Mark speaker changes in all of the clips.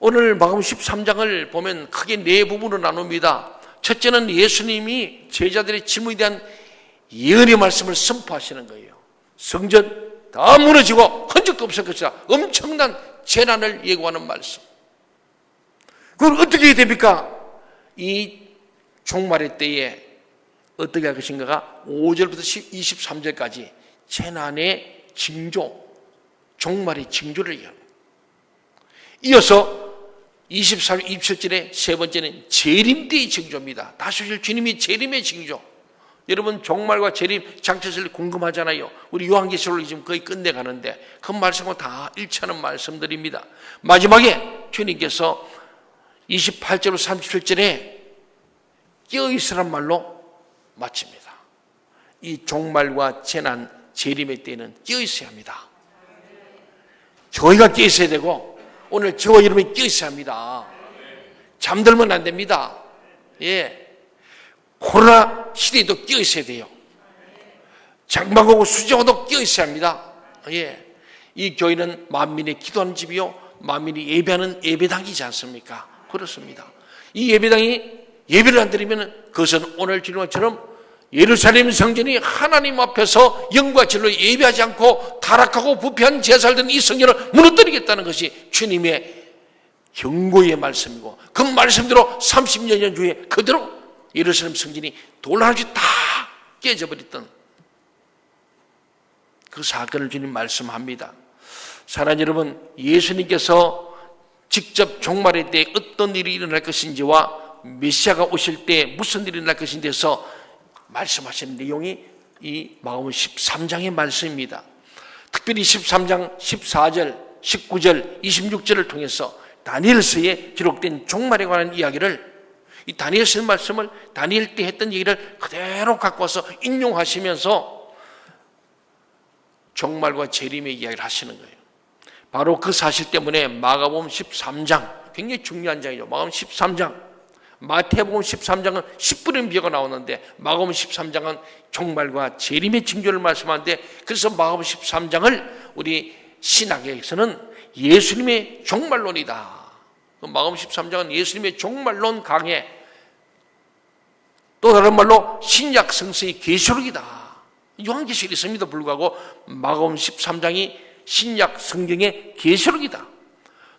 Speaker 1: 오늘 마가복음 13장을 보면 크게 네 부분으로 나눕니다. 첫째는 예수님이 제자들의 질문에 대한 예언의 말씀을 선포하시는 거예요. 성전 다 무너지고 흔적도 없을 것이다. 엄청난 재난을 예고하는 말씀. 그걸 어떻게 해야 됩니까? 이 종말의 때에 어떻게 할 것인가가 5절부터 23절까지 재난의 징조, 종말의 징조를 얘기합니다. 이어서 24절, 27절의 세 번째는 재림 때의 징조입니다. 다시 오실 주님이 재림의 징조. 여러분 종말과 재림 장차절이 궁금하잖아요. 우리 요한계시록을 지금 거의 끝내가는데 그 말씀과 다 일치하는 말씀들입니다. 마지막에 주님께서 28절로 37절에 깨어있으란 말로 마칩니다. 이 종말과 재난, 재림의 때에는 깨어있어야 합니다. 저희가 깨어있어야 되고 오늘 저와 여러분이 깨어있어야 합니다. 잠들면 안 됩니다. 예, 코로나 시대에도 깨어있어야 돼요. 장막하고 수정도 깨어있어야 합니다. 예, 이 교회는 만민의 기도하는 집이요 만민이 예배하는 예배당이지 않습니까? 그렇습니다. 이 예배당이 예배를 안 드리면 그것은 오늘 주님처럼 예루살렘 성전이 하나님 앞에서 영과 진리로 예배하지 않고 타락하고 부패한 제사를 이 성전을 무너뜨리겠다는 것이 주님의 경고의 말씀이고 그 말씀대로 30년 후에 그대로 예루살렘 성전이 돌 하나씩 다 깨져버렸던 그 사건을 주님 말씀합니다. 사랑하는 여러분, 예수님께서 직접 종말의 때에 어떤 일이 일어날 것인지와 메시아가 오실 때 무슨 일이 일어날 것인지에서 말씀하시는 내용이 이 마가복음 13장의 말씀입니다. 특별히 13장 14절, 19절, 26절을 통해서 다니엘서에 기록된 종말에 관한 이야기를 이 다니엘서 말씀을 다니엘 때 했던 얘기를 그대로 갖고 와서 인용하시면서 종말과 재림의 이야기를 하시는 거예요. 바로 그 사실 때문에 마가복음 13장 굉장히 중요한 장이죠. 마가복음 13장 마태복음 13장은 10분의 비유가 나오는데 마가복음 13장은 종말과 재림의 징조를 말씀하는데 그래서 마가복음 13장을 우리 신학에서는 예수님의 종말론이다. 마가복음 13장은 예수님의 종말론 강해, 또 다른 말로 신약 성서의 계시록이다. 요한계시록이 있음에도 불구하고 마가복음 13장이 신약 성경의 계시록이다.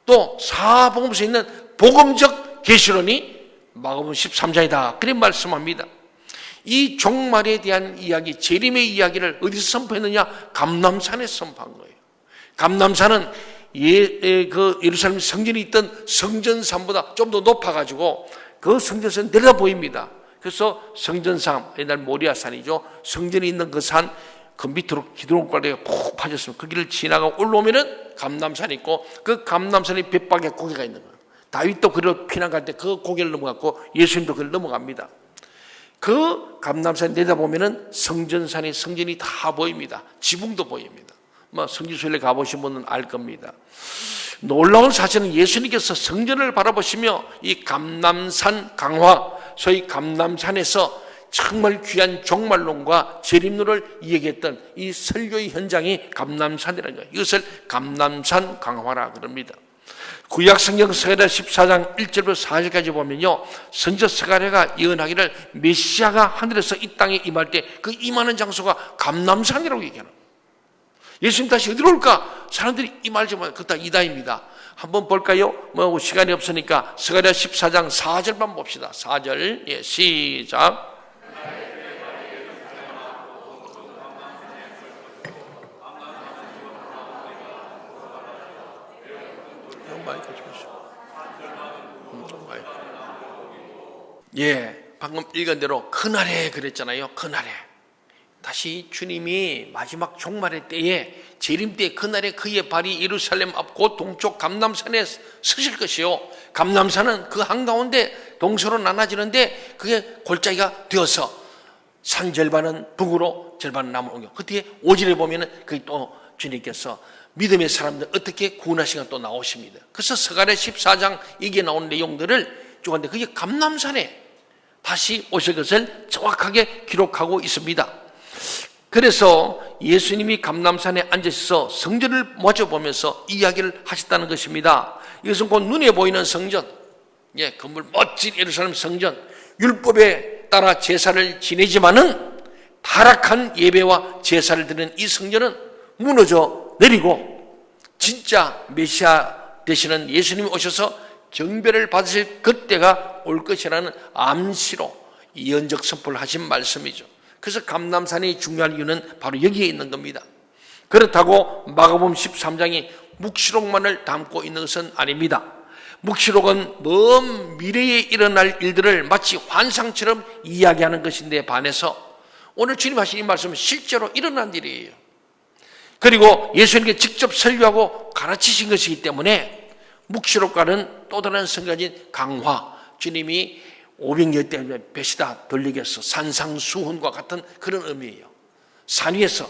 Speaker 1: 또 사복음서에 있는 복음적 계시론이 마가복음 13장이다. 그런 말씀합니다. 이 종말에 대한 이야기, 재림의 이야기를 어디서 선포했느냐? 감람산에서 선포한 거예요. 감람산은 그 예루살렘 성전이 있던 성전산보다 좀 더 높아가지고 그 성전산 내려다 보입니다. 그래서 성전산, 옛날 모리아산이죠. 성전이 있는 그 산, 그 밑으로 기드론골대가 푹 파졌습니다. 그 길을 지나가고 올라오면은 감람산이 있고 그 감람산에 벳박에 고개가 있는 거예요. 다윗도 그를 피난 갈 때 그 고개를 넘어갔고 예수님도 그를 넘어갑니다. 그 감람산 내다보면은 성전산의 성전이 다 보입니다. 지붕도 보입니다. 뭐 성지순례 가보신 분은 알 겁니다. 놀라운 사실은 예수님께서 성전을 바라보시며 이 감람산 강화, 소위 감람산에서 정말 귀한 종말론과 재림론을 이야기했던 이 설교의 현장이 감람산이라는 거예요. 이것을 감람산 강화라 그럽니다. 구약 성경 스가랴 14장 1절부터 4절까지 보면요, 선지자 스가랴가 예언하기를 메시아가 하늘에서 이 땅에 임할 때 그 임하는 장소가 감람산이라고 얘기하는 거예요. 예수님 다시 어디로 올까? 사람들이 임할지 모르겠어요. 그거 다 이다입니다. 한번 볼까요? 뭐 시간이 없으니까 스가랴 14장 4절만 봅시다. 4절, 예, 시작. 예, 방금 읽은 대로 그날에 그랬잖아요. 그날에 다시 주님이 마지막 종말의 때에 재림 때 그날에 그의 발이 예루살렘 앞 곧 동쪽 감람산에 서실 것이요, 감람산은 그 한가운데 동서로 나눠지는데 그게 골짜기가 되어서 산 절반은 북으로 절반은 남으로 옮겨. 그때 5절에 보면은 그게 또 주님께서 믿음의 사람들 어떻게 구원하시가 또 나오십니다. 그래서 스가랴 14장 이게 나온 내용들을 쭉 하는데 그게 감람산에 다시 오실 것을 정확하게 기록하고 있습니다. 그래서 예수님이 감람산에 앉으셔서 성전을 마주보면서 이야기를 하셨다는 것입니다. 이것은 곧 눈에 보이는 성전, 건물 멋진 예루살렘 성전, 율법에 따라 제사를 지내지만은 타락한 예배와 제사를 드리는 이 성전은 무너져 내리고 진짜 메시아 되시는 예수님이 오셔서 경배를 받으실 그때가 올 것이라는 암시로 예언적 선포를 하신 말씀이죠. 그래서 감람산이 중요한 이유는 바로 여기에 있는 겁니다. 그렇다고 마가복음 13장이 묵시록만을 담고 있는 것은 아닙니다. 묵시록은 먼 미래에 일어날 일들을 마치 환상처럼 이야기하는 것인데 반해서 오늘 주님 하신 이 말씀은 실제로 일어난 일이에요. 그리고 예수님께 직접 설교하고 가르치신 것이기 때문에 묵시록과는 또 다른 성경인 강화, 주님이 500년 때문에 벼시다 돌리겠어 산상수훈과 같은 그런 의미예요. 산 위에서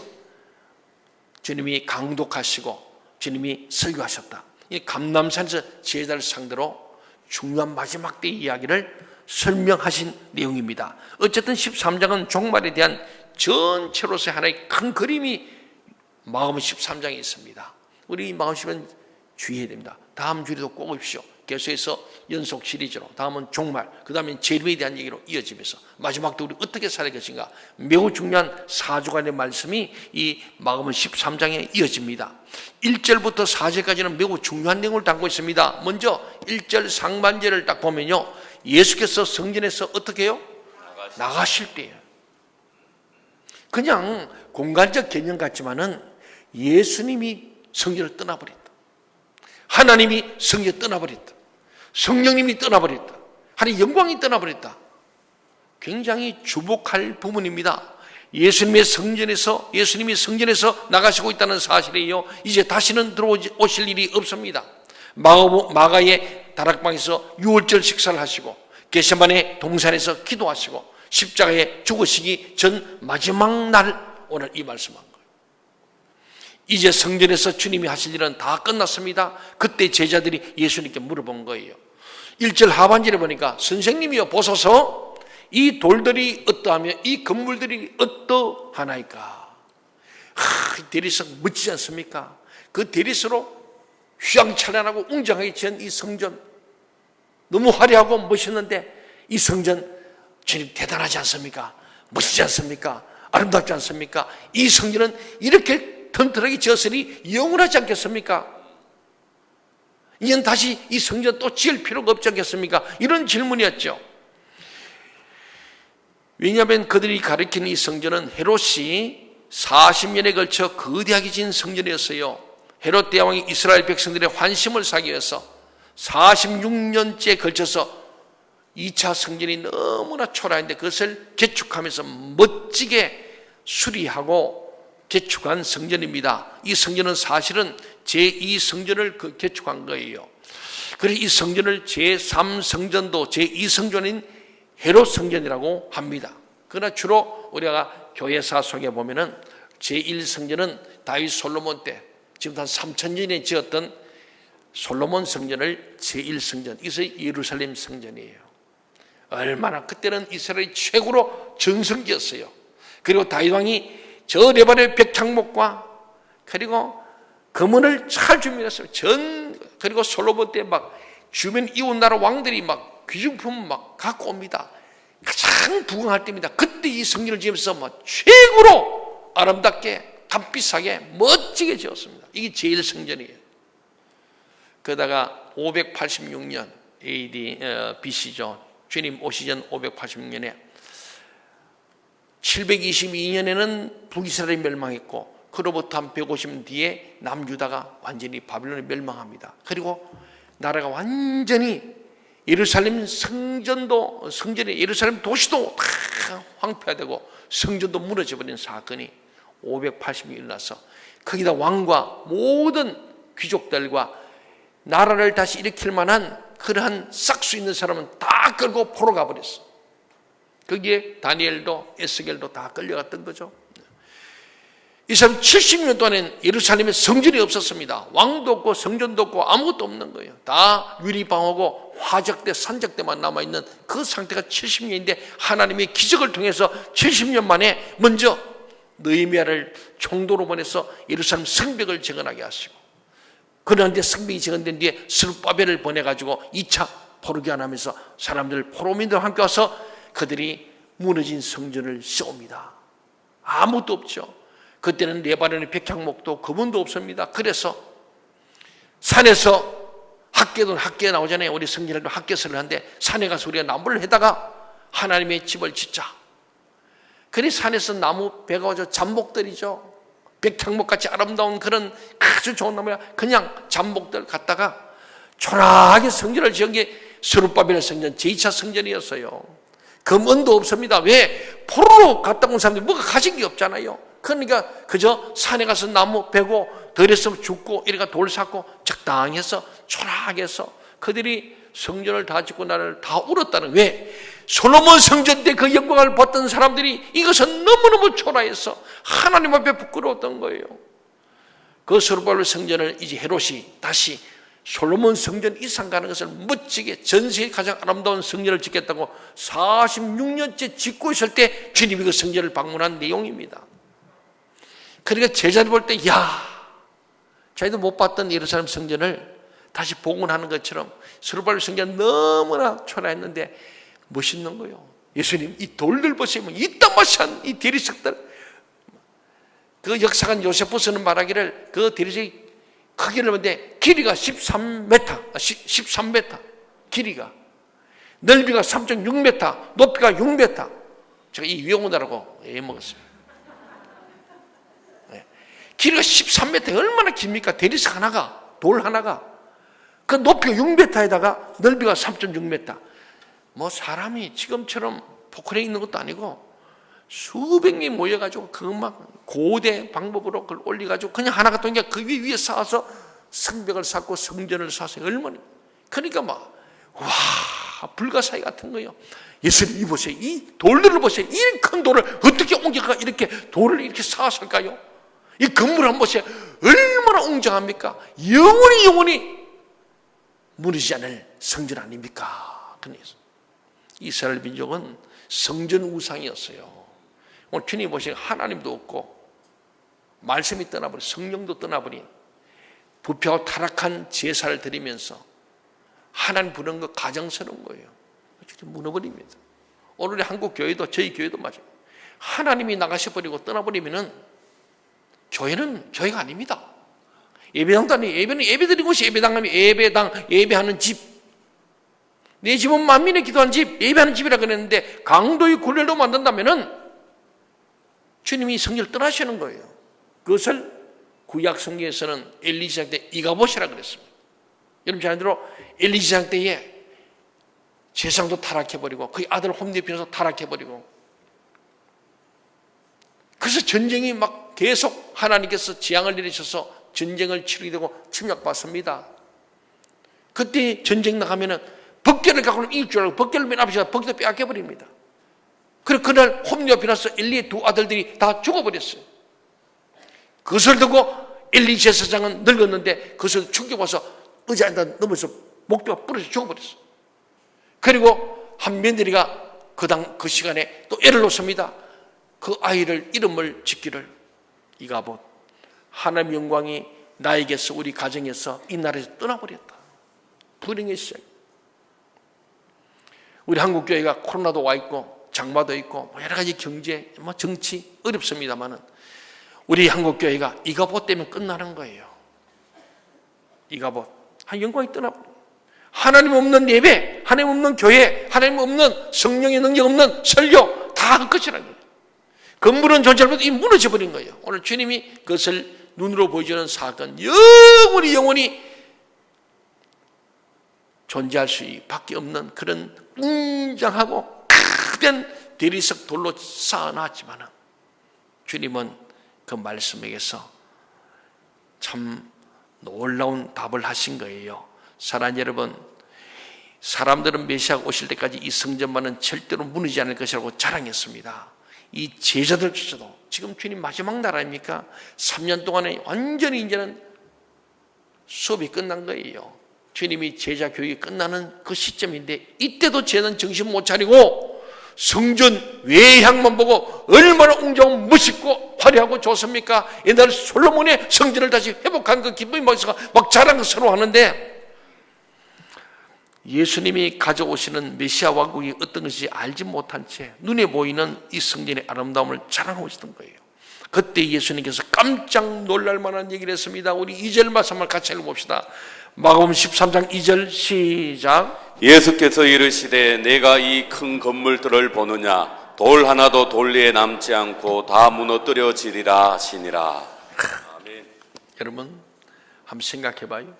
Speaker 1: 주님이 강독하시고 주님이 설교하셨다. 이 감람산에서 제자를 상대로 중요한 마지막 때의 이야기를 설명하신 내용입니다. 어쨌든 13장은 종말에 대한 전체로서의 하나의 큰 그림이 마가복음 13장에 있습니다. 우리 마가복음 10은 주의해야 됩니다. 다음 주에도 꼭 오십시오. 계속해서 연속 시리즈로 다음은 종말, 그 다음엔 재림에 대한 얘기로 이어지면서 마지막 때 우리 어떻게 살아야 것인가 매우 중요한 4주간의 말씀이 이 마가복음 13장에 이어집니다. 1절부터 4절까지는 매우 중요한 내용을 담고 있습니다. 먼저 1절 상반절을 딱 보면요, 예수께서 성전에서 어떻게 해요? 나가실 때예요. 그냥 공간적 개념 같지만은 예수님이 성전을 떠나버렸다. 하나님이 성전을 떠나버렸다. 성령님이 떠나버렸다. 하나님의 영광이 떠나버렸다. 굉장히 주목할 부분입니다. 예수님이 성전에서 나가시고 있다는 사실이에요. 이제 다시는 들어오실 일이 없습니다. 마가의 다락방에서 유월절 식사를 하시고 겟세마네 동산에서 기도하시고 십자가에 죽으시기 전 마지막 날 오늘 이 말씀한 거예요. 이제 성전에서 주님이 하실 일은 다 끝났습니다. 그때 제자들이 예수님께 물어본 거예요. 1절 하반절에 보니까 선생님이여 보소서 이 돌들이 어떠하며 이 건물들이 어떠하나이까. 대리석 멋지지 않습니까? 그 대리석으로 휘황찬란하고 웅장하게 지은 이 성전 너무 화려하고 멋있는데 이 성전 주님 대단하지 않습니까? 멋지지 않습니까? 아름답지 않습니까? 이 성전은 이렇게 튼튼하게 지었으니 영원하지 않겠습니까? 이젠 다시 이 성전 또 지을 필요가 없지 않겠습니까? 이런 질문이었죠. 왜냐하면 그들이 가리키는 이 성전은 헤롯이 40년에 걸쳐 거대하게 지은 성전이었어요. 헤롯 대왕이 이스라엘 백성들의 환심을 사기 위해서 46년째 걸쳐서 2차 성전이 너무나 초라한데 그것을 개축하면서 멋지게 수리하고 개축한 성전입니다. 이 성전은 사실은 제2성전을 개축한 거예요. 그래서 이 성전을 제3성전도 제2성전인 헤롯 성전이라고 합니다. 그러나 주로 우리가 교회사 속에 보면은 제1성전은 다윗 솔로몬 때 지금 한 3000년에 지었던 솔로몬 성전을 제1성전, 이것이 예루살렘 성전이에요. 얼마나 그때는 이스라엘 최고로 전성기였어요. 그리고 다윗 왕이 저 레바논의 백창목과 그리고 금은을 잘 준비했어요. 그리고 솔로몬 때 막 주변 이웃 나라 왕들이 막 귀중품 막 갖고 옵니다. 가장 부강할 때입니다. 그때 이 성전을 지으면서 막 최고로 아름답게 값비싸게 멋지게 지었습니다. 이게 제일 성전이에요. 그러다가 586년 AD BC죠. 주님 오시 전 586년에 722년에는 북이스라엘이 멸망했고 그로부터 한 150년 뒤에 남유다가 완전히 바빌론에 멸망합니다. 그리고 나라가 완전히 예루살렘 성전이 예루살렘 도시도 다 황폐화되고 성전도 무너져버린 사건이 580년이 일어나서 거기다 왕과 모든 귀족들과 나라를 다시 일으킬 만한 그러한 싹수 있는 사람은 다 끌고 포로 가버렸어. 거기에 다니엘도 에스겔도 다 끌려갔던 거죠. 이 사람 70년 동안엔 예루살렘에 성전이 없었습니다. 왕도 없고 성전도 없고 아무것도 없는 거예요. 다 유리방하고 화적대 산적대만 남아있는 그 상태가 70년인데 하나님의 기적을 통해서 70년 만에 먼저 느헤미야를 총독으로 보내서 예루살렘 성벽을 재건하게 하시고, 그런데 성벽이 재건된 뒤에 스룹바벨을 보내가지고 2차 포로기한 하면서 사람들 포로민들과 함께 와서 그들이 무너진 성전을 세웁니다. 아무것도 없죠. 그때는 레바논의 백향목도 그분도 없습니다. 그래서 산에서 학계에 나오잖아요. 우리 성전에도 학계설을 하는데 산에 가서 우리가 나무를 해다가 하나님의 집을 짓자. 그래 산에서 나무 베가 오죠. 잠목들이죠. 백향목같이 아름다운 그런 아주 좋은 나무야. 그냥 잠목들 갖다가 초라하게 성전을 지은 게 스룹바벨 성전, 제2차 성전이었어요. 금은도 없습니다. 왜? 포로로 갔다 온 사람들이 뭐가 가진 게 없잖아요. 그러니까 그저 산에 가서 나무 베고 덜했으면 죽고 이래가 돌 샀고 적당히 해서 초라하게 해서 그들이 성전을 다 짓고 나를 다 울었다는. 왜? 솔로몬 성전 때 그 영광을 봤던 사람들이 이것은 너무너무 초라해서 하나님 앞에 부끄러웠던 거예요. 그 스룹바벨 성전을 이제 헤롯이 다시 솔로몬 성전 이상 가는 것을 멋지게 전 세계 가장 아름다운 성전을 짓겠다고 46년째 짓고 있을 때 주님이 그 성전을 방문한 내용입니다. 그러니까 제자들 볼 때, 자기도 못 봤던 예루살렘 성전을 다시 복원하는 것처럼 스룹바벨 성전 너무나 초라했는데 멋있는 거예요. 예수님, 이 돌들 보시면 이따마시한 이 대리석들, 그 역사관 요세푸스는 말하기를 그 대리석이 크기를 보는데 길이가 13m, 길이가, 넓이가 3.6m, 높이가 6m. 제가 이 위험하다고 먹었습니다. 길이가 13m, 얼마나 깁니까? 대리석 하나가, 돌 하나가. 그 높이가 6m에다가 넓이가 3.6m. 뭐 사람이 지금처럼 포크레인 있는 것도 아니고 수백 명이 모여가지고 그 막 고대 방법으로 그걸 올려가지고 그냥 하나가 또 그 위에 쌓아서 성벽을 쌓고 성전을 쌓아서 얼마나. 그러니까 막, 불가사의 같은 거예요. 예수님, 이 보세요. 이 돌들을 보세요. 이 큰 돌을 어떻게 옮겨가 이렇게 돌을 이렇게 쌓았을까요? 이 건물 한번 보세요. 얼마나 웅장합니까? 영원히 무너지지 않을 성전 아닙니까? 그래서 이스라엘 민족은 성전 우상이었어요. 오늘 주님 보시면 하나님도 없고 말씀이 떠나버린, 성령도 떠나버린 부패하고 타락한 제사를 드리면서 하나님 부르는 거 가정스러운 거예요. 무너버립니다. 오늘의 한국 교회도, 저희 교회도 마찬가지예요. 하나님이 나가셔버리고 떠나버리면은 교회는 교회가 아닙니다. 예배당도 아니에요. 예배는 예배드리는 곳이 예배당하면 예배하는 집. 내 집은 만민의 기도하는 집, 예배하는 집이라 그랬는데 강도의 굴레로 만든다면은 주님이 성전을 떠나시는 거예요. 그것을 구약 성경에서는 엘리시장 때 이가봇이라 그랬습니다. 여러분 잘 알대로 엘리시장 때에 세상도 타락해버리고 그의 아들 홈리피에서 타락해버리고 그래서 전쟁이 막 계속 하나님께서 재앙을 내리셔서 전쟁을 치르게 되고 침략받습니다. 그때 전쟁 나가면은 법궤를 갖고는 이길 줄 알고 법궤를 맨 앞에 서서 법궤도 빼앗겨버립니다. 그래서 그날 홈리와 비나서 엘리의 두 아들들이 다 죽어버렸어요. 그것을 두고 엘리 제사장은 늙었는데 그것을 충격와서 의자에다 넘어서 목뼈가 부러져 죽어버렸어요. 그리고 한 며느리가 그 시간에 또 애를 놓습니다. 그 아이를 이름을 짓기를 이가봇, 하나님의 영광이 나에게서 우리 가정에서 이 나라에서 떠나버렸다. 불행의 시작. 우리 한국교회가 코로나도 와 있고 장마도 있고 여러 가지 경제, 정치 어렵습니다만은 우리 한국교회가 이가봇 때문에 끝나는 거예요. 이가봇. 영광이 떠나버려요. 하나님 없는 예배, 하나님 없는 교회, 하나님 없는 성령의 능력 없는 설교 다 할 것이라는 거예요. 건물은 존재하면서 이 무너져 버린 거예요. 오늘 주님이 그것을 눈으로 보여주는 사건, 영원히 존재할 수밖에 없는 그런 웅장하고 크된 대리석 돌로 쌓아놨지만 주님은 그 말씀에게서 참 놀라운 답을 하신 거예요. 사랑하는 여러분, 사람들은 메시아가 오실 때까지 이 성전만은 절대로 무너지지 않을 것이라고 자랑했습니다. 이 제자들조차도 지금 주님 마지막 날 아닙니까? 3년 동안에 완전히 이제는 수업이 끝난 거예요. 주님이 제자 교육이 끝나는 그 시점인데 이때도 쟤는 정신 못 차리고 성전 외향만 보고 얼마나 웅장하고 멋있고 화려하고 좋습니까? 옛날 솔로몬의 성전을 다시 회복한 그 기쁨이 막 자랑스러워하는데, 예수님이 가져오시는 메시아 왕국이 어떤 것인지 알지 못한 채 눈에 보이는 이 성전의 아름다움을 자랑하고 있었던 거예요. 그때 예수님께서 깜짝 놀랄 만한 얘기를 했습니다. 우리 2절 말씀을 같이 읽어봅시다. 마가복음 13장 2절 시작.
Speaker 2: 예수께서 이르시되 내가 이 큰 건물들을 보느냐, 돌 하나도 돌리에 남지 않고 다 무너뜨려지리라 하시니라. 아멘.
Speaker 1: 여러분 한번 생각해 봐요.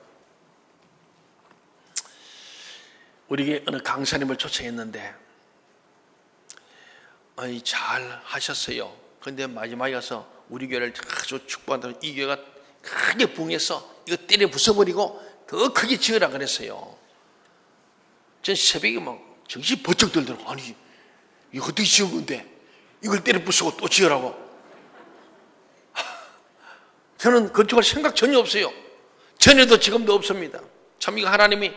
Speaker 1: 우리에게 어느 강사님을 초청했는데 잘 하셨어요. 그런데 마지막에 가서 우리 교회를 아주 축복한다고 이 교회가 크게 부흥해서 이거 때려 부숴버리고 더 크게 지으라 그랬어요. 전 새벽에 막 정신이 번쩍 들더라고. 아니 이거 어떻게 지은 건데 이걸 때려 부수고 또 지으라고. 저는 그쪽할 생각 전혀 없어요. 전에도 지금도 없습니다. 참 이거 하나님이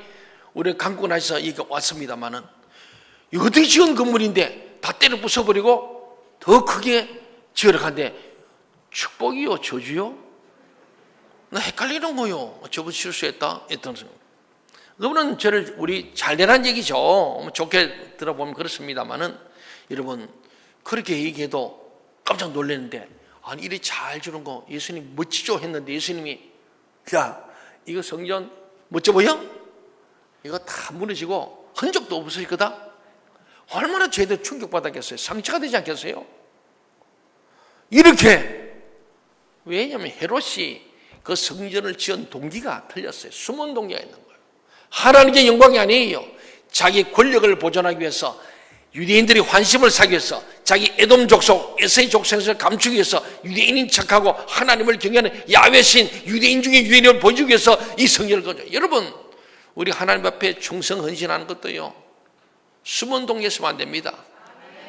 Speaker 1: 우리 강국 나셔서 이게 왔습니다만은 이거 어떻게 지은 건물인데 다 때려 부숴버리고 더 크게 지으러 간대. 축복이요 저주요? 나 헷갈리는 거요. 저분 실수했다 했던 생각. 그분은 저를 우리 잘되라는 얘기죠. 좋게 들어보면 그렇습니다만은 여러분 그렇게 얘기해도 깜짝 놀랐는데, 아니 이리 잘 주는 거 예수님 멋지죠 했는데 예수님이 야 이거 성전 멋져 보여? 이거 다 무너지고 흔적도 없으실 거다. 얼마나 죄들 충격받았겠어요. 상처가 되지 않겠어요? 이렇게. 왜냐하면 헤롯이 그 성전을 지은 동기가 틀렸어요. 숨은 동기가 있는 거예요. 하나님의 영광이 아니에요. 자기 권력을 보존하기 위해서, 유대인들이 환심을 사기 위해서, 자기 에돔 족속, 에세이 족속에서 감추기 위해서 유대인인 척하고 하나님을 경외하는 야훼신, 유대인 중에 유대인을 보여주기 위해서 이 성전을 건져. 여러분 우리 하나님 앞에 충성 헌신하는 것도요 숨은 동기에 있으면 안 됩니다.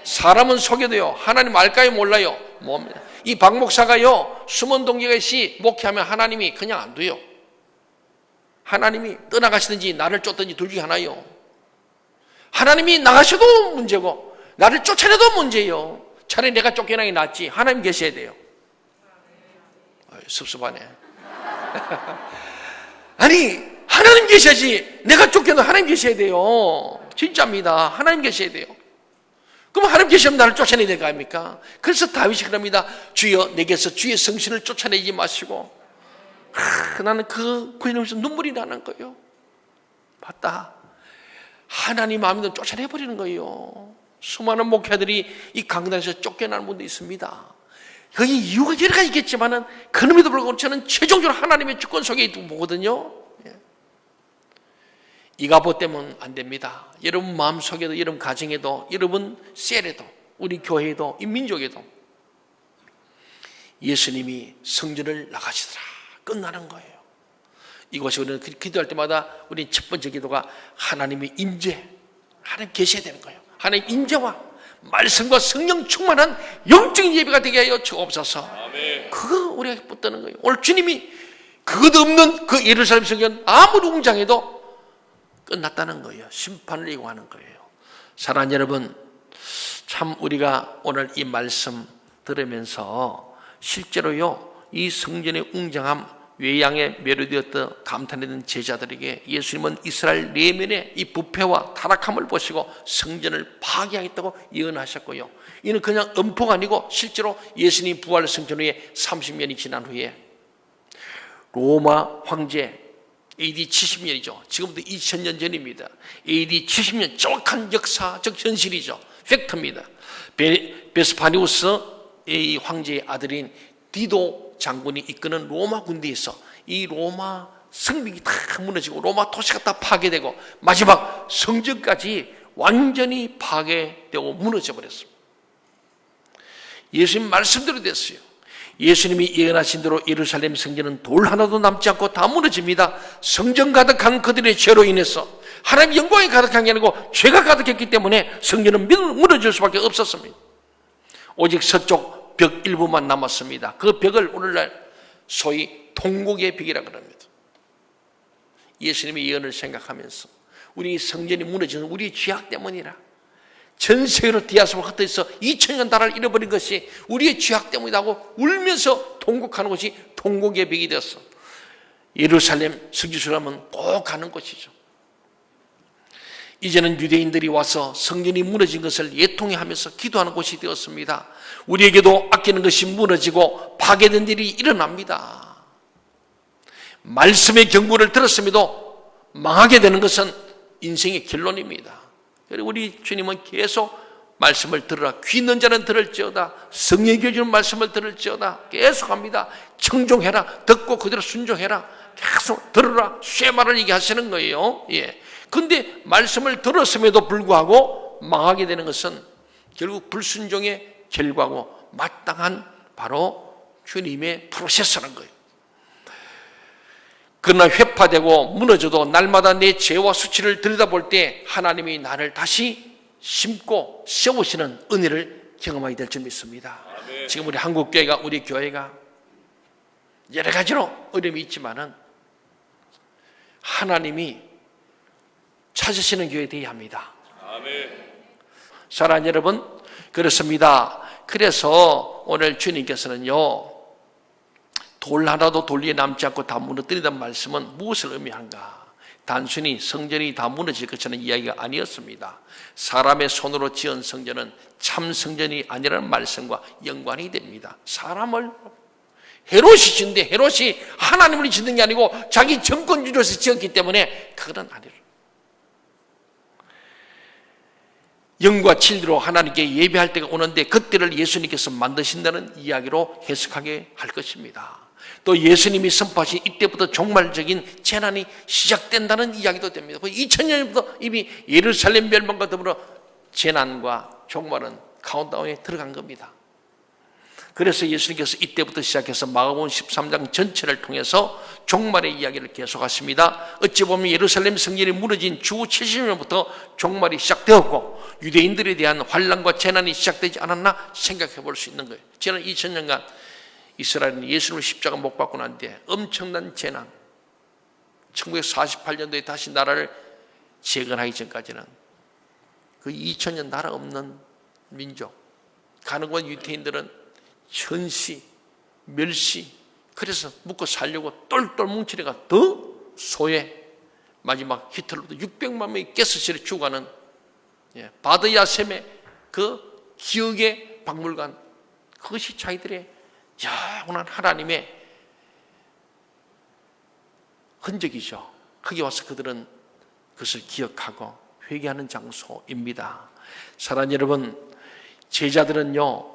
Speaker 1: 사람은 속여도요 하나님 알까요 몰라요? 뭡니다. 이 박 목사가요 숨은 동기가 있이 목회하면 하나님이 그냥 안 돼요. 하나님이 떠나가시든지 나를 쫓든지 둘 중에 하나요. 하나님이 나가셔도 문제고 나를 쫓아내도 문제예요. 차라리 내가 쫓겨나기 낫지. 하나님 계셔야 돼요. 섭섭하네. 아니 하나님 계셔야지. 내가 쫓겨나 하나님 계셔야 돼요. 진짜입니다. 하나님 계셔야 돼요. 그럼 하나님 계시면 나를 쫓아내야 될 거 아닙니까? 그래서 다윗이 그럽니다. 주여 내게서 주의 성신을 쫓아내지 마시고. 나는 그 구절에서 눈물이 나는 거예요. 봤다. 하나님 마음에 쫓아내버리는 거예요. 수많은 목회자들이 이 강단에서 쫓겨나는 분도 있습니다. 거기 이유가 여러 가지 있겠지만은 그럼에도 불구하고 저는 최종적으로 하나님의 주권 속에 있다고 보거든요. 이가보 때문은 안 됩니다. 여러분 마음속에도, 여러분 가정에도, 여러분 셀에도, 우리 교회에도, 이 민족에도 예수님이 성전을 나가시더라. 끝나는 거예요. 이것이 우리는 기도할 때마다 우리 첫 번째 기도가 하나님의 임재, 하나님 계셔야 되는 거예요. 하나님 임재와 말씀과 성령 충만한 영적인 예배가 되게 하여 주옵소서. 그거 우리가 붙드는 거예요. 오늘 주님이 그것도 없는 그 예루살렘 성전 아무리 웅장해도 끝났다는 거예요. 심판을 예고하는 거예요. 사랑하는 여러분, 참 우리가 오늘 이 말씀 들으면서 실제로요 이 성전의 웅장함, 외양에 매료되었던 감탄했던 제자들에게 예수님은 이스라엘 내면의 이 부패와 타락함을 보시고 성전을 파괴하겠다고 예언하셨고요. 이는 그냥 음포가 아니고 실제로 예수님 부활 성전 후에 30년이 지난 후에 로마 황제 AD 70년이죠. 지금부터 2000년 전입니다. AD 70년 정확한 역사적 현실이죠. 팩트입니다. 베스파니우스 이 황제의 아들인 디도 장군이 이끄는 로마 군대에서 이 로마 성벽이 다 무너지고 로마 도시가 다 파괴되고 마지막 성전까지 완전히 파괴되고 무너져 버렸습니다. 예수님 말씀대로 됐어요. 예수님이 예언하신 대로 예루살렘 성전은 돌 하나도 남지 않고 다 무너집니다. 성전 가득한 그들의 죄로 인해서 하나님 영광이 가득한 게 아니고 죄가 가득했기 때문에 성전은 무너질 수밖에 없었습니다. 오직 서쪽 벽 일부만 남았습니다. 그 벽을 오늘날 소위 통곡의 벽이라고 합니다. 예수님의 예언을 생각하면서 우리 성전이 무너지는 우리 죄악 때문이라 전 세계로 디아스포라 흩어져서 2000년 나라를 잃어버린 것이 우리의 죄악 때문이라고 울면서 통곡하는 것이 통곡의 벽이 되었어. 예루살렘 성지순례하면 꼭 가는 곳이죠. 이제는 유대인들이 와서 성전이 무너진 것을 예통하면서 기도하는 곳이 되었습니다. 우리에게도 아끼는 것이 무너지고 파괴된 일이 일어납니다. 말씀의 경고를 들었음에도 망하게 되는 것은 인생의 결론입니다. 그리고 우리 주님은 계속 말씀을 들으라. 귀 있는 자는 들을지어다. 성령이 주는 말씀을 들을지어다. 계속합니다. 청종해라. 듣고 그대로 순종해라. 계속 들으라. 쇠말을 얘기하시는 거예요. 예. 근데 말씀을 들었음에도 불구하고 망하게 되는 것은 결국 불순종의 결과고 마땅한 바로 주님의 프로세스라는 거예요. 그러나 회파되고 무너져도 날마다 내 죄와 수치를 들여다볼 때 하나님이 나를 다시 심고 세우시는 은혜를 경험하게 될 줄 믿습니다. 아멘. 지금 우리 한국교회가 우리 교회가 여러 가지로 어려움이 있지만은 하나님이 찾으시는 교회 되어야 합니다. 아멘. 사랑하는 여러분, 그렇습니다. 그래서 오늘 주님께서는요, 돌 하나도 돌 위에 남지 않고 다 무너뜨린다는 말씀은 무엇을 의미한가? 단순히 성전이 다 무너질 것이라는 이야기가 아니었습니다. 사람의 손으로 지은 성전은 참 성전이 아니라는 말씀과 연관이 됩니다. 사람을 헤롯이 짓는데 헤롯이 하나님을 짓는 게 아니고 자기 정권주의로서 지었기 때문에 그건 아니라. 영과 진리로 하나님께 예배할 때가 오는데 그때를 예수님께서 만드신다는 이야기로 해석하게 할 것입니다. 또 예수님이 선포하신 이때부터 종말적인 재난이 시작된다는 이야기도 됩니다. 2000년부터 이미 예루살렘 멸망과 더불어 재난과 종말은 카운트다운에 들어간 겁니다. 그래서 예수님께서 이때부터 시작해서 마가복음 13장 전체를 통해서 종말의 이야기를 계속하십니다. 어찌 보면 예루살렘 성전이 무너진 주 70년부터 종말이 시작되었고 유대인들에 대한 환난과 재난이 시작되지 않았나 생각해 볼 수 있는 거예요. 지난 2000년간 이스라엘은 예수님을 십자가 못 박고 난 뒤에 엄청난 재난, 1948년도에 다시 나라를 재건하기 전까지는 그 2000년 나라 없는 민족, 가는 곳 유대인들은 현시, 멸시, 그래서 묵고 살려고 똘똘 뭉치니까 더 소외, 마지막 히틀러도 600만 명이 가스실에 죽어가는 바드야셈의 그 기억의 박물관, 그것이 자기들의 영원한 하나님의 흔적이죠. 거기 와서 그들은 그것을 기억하고 회개하는 장소입니다. 사랑하는 여러분, 제자들은요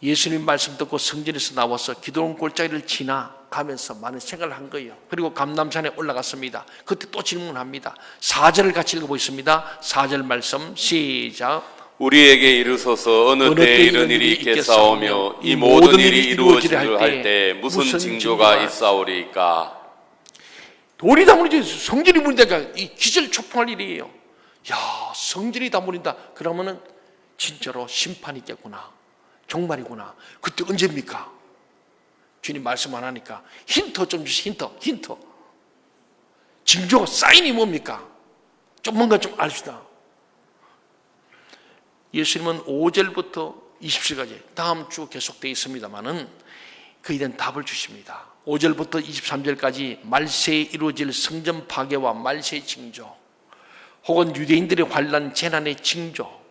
Speaker 1: 예수님 말씀 듣고 성전에서 나와서 기도원 골짜기를 지나가면서 많은 생각을 한 거예요. 그리고 감람산에 올라갔습니다. 그때 또 질문합니다. 4절을 같이 읽어보겠습니다. 4절 말씀 시작.
Speaker 2: 우리에게 이르소서 어느 때 이런 일이 있겠사오며 이 모든 일이 이루어지려 할 때 무슨 징조가 있사오리까?
Speaker 1: 돌이 다 무너져 성전이 무너지니까 이 기절초풍할 일이에요. 야, 성전이 다 무너진다. 그러면은 진짜로 심판이 있겠구나. 종말이구나. 그때 언제입니까? 주님 말씀 안 하니까 힌트 좀 주세요. 힌트. 징조 사인이 뭡니까? 좀 뭔가 좀 알시다. 예수님은 5절부터 20절까지 다음 주 계속되어 있습니다만은 그에 대한 답을 주십니다. 5절부터 23절까지 말세에 이루어질 성전 파괴와 말세의 징조, 혹은 유대인들의 환난 재난의 징조,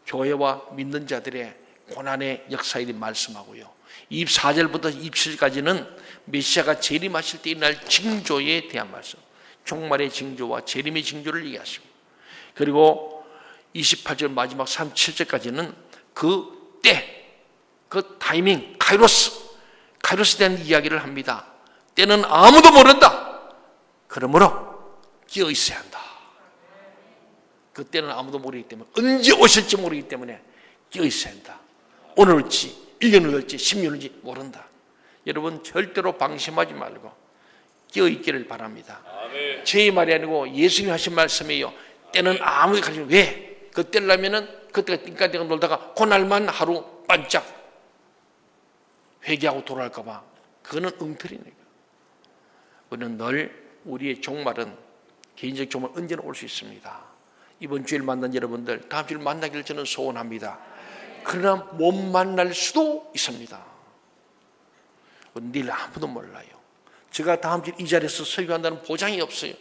Speaker 1: 교회와 믿는 자들의 고난의 역사에 대해 말씀하고요. 24절부터 27절까지는 메시아가 재림하실 때 일어날 징조에 대한 말씀, 종말의 징조와 재림의 징조를 얘기하십니다. 그리고 28절 마지막 37절까지는 그 때, 그 타이밍, 카이로스에 대한 이야기를 합니다. 때는 아무도 모른다. 그러므로 끼어 있어야 한다. 그 때는 아무도 모르기 때문에, 언제 오실지 모르기 때문에 끼어 있어야 한다. 오늘 올지 1년 올지 10년 올지 모른다. 여러분 절대로 방심하지 말고 끼어 있기를 바랍니다. 아멘. 제 말이 아니고 예수님이 하신 말씀이에요. 때는 아무리 가지고 왜? 그 때라면은 그때가 띵까띵까 놀다가 그날만 하루 반짝 회개하고 돌아갈까 봐. 그거는 엉터리니까. 우리는 늘 우리의 종말은 개인적 종말 언제나 올 수 있습니다. 이번 주일 만난 여러분들 다음 주일 만나기를 저는 소원합니다. 그러나 못 만날 수도 있습니다. 내일 아무도 몰라요. 제가 다음 주일 이 자리에서 설교한다는 보장이 없어요.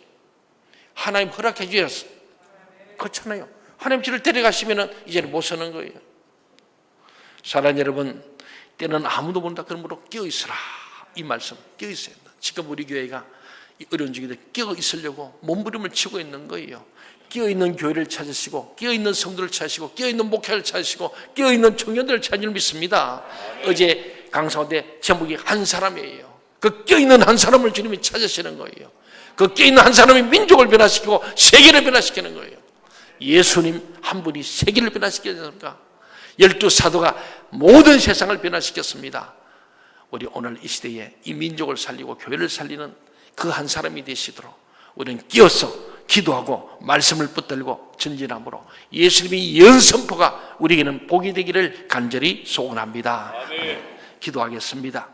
Speaker 1: 하나님 허락해 주셨어요. 그렇잖아요. 하나님 저를 데려가시면 이 자리에 못 서는 거예요. 사랑하는 여러분, 때는 아무도 모른다. 그러므로 깨어있으라. 이 말씀 깨어있어야 한다. 지금 우리 교회가 이 어려운 중인데 깨어있으려고 몸부림을 치고 있는 거예요. 깨어있는 교회를 찾으시고, 깨어있는 성도를 찾으시고, 깨어있는 목회를 찾으시고, 깨어있는 청년들을 찾는 줄 믿습니다. 어제 강사인데 제목이 한 사람이에요. 그 깨어있는 한 사람을 주님이 찾으시는 거예요. 그 깨어있는 한 사람이 민족을 변화시키고 세계를 변화시키는 거예요. 예수님 한 분이 세계를 변화시켰습니까? 12사도가 모든 세상을 변화시켰습니다. 우리 오늘 이 시대에 이 민족을 살리고 교회를 살리는 그 한 사람이 되시도록 우리는 끼어서 기도하고 말씀을 붙들고 전진함으로 예수님의 연선포가 우리에게는 복이 되기를 간절히 소원합니다.
Speaker 2: 아멘.
Speaker 1: 기도하겠습니다.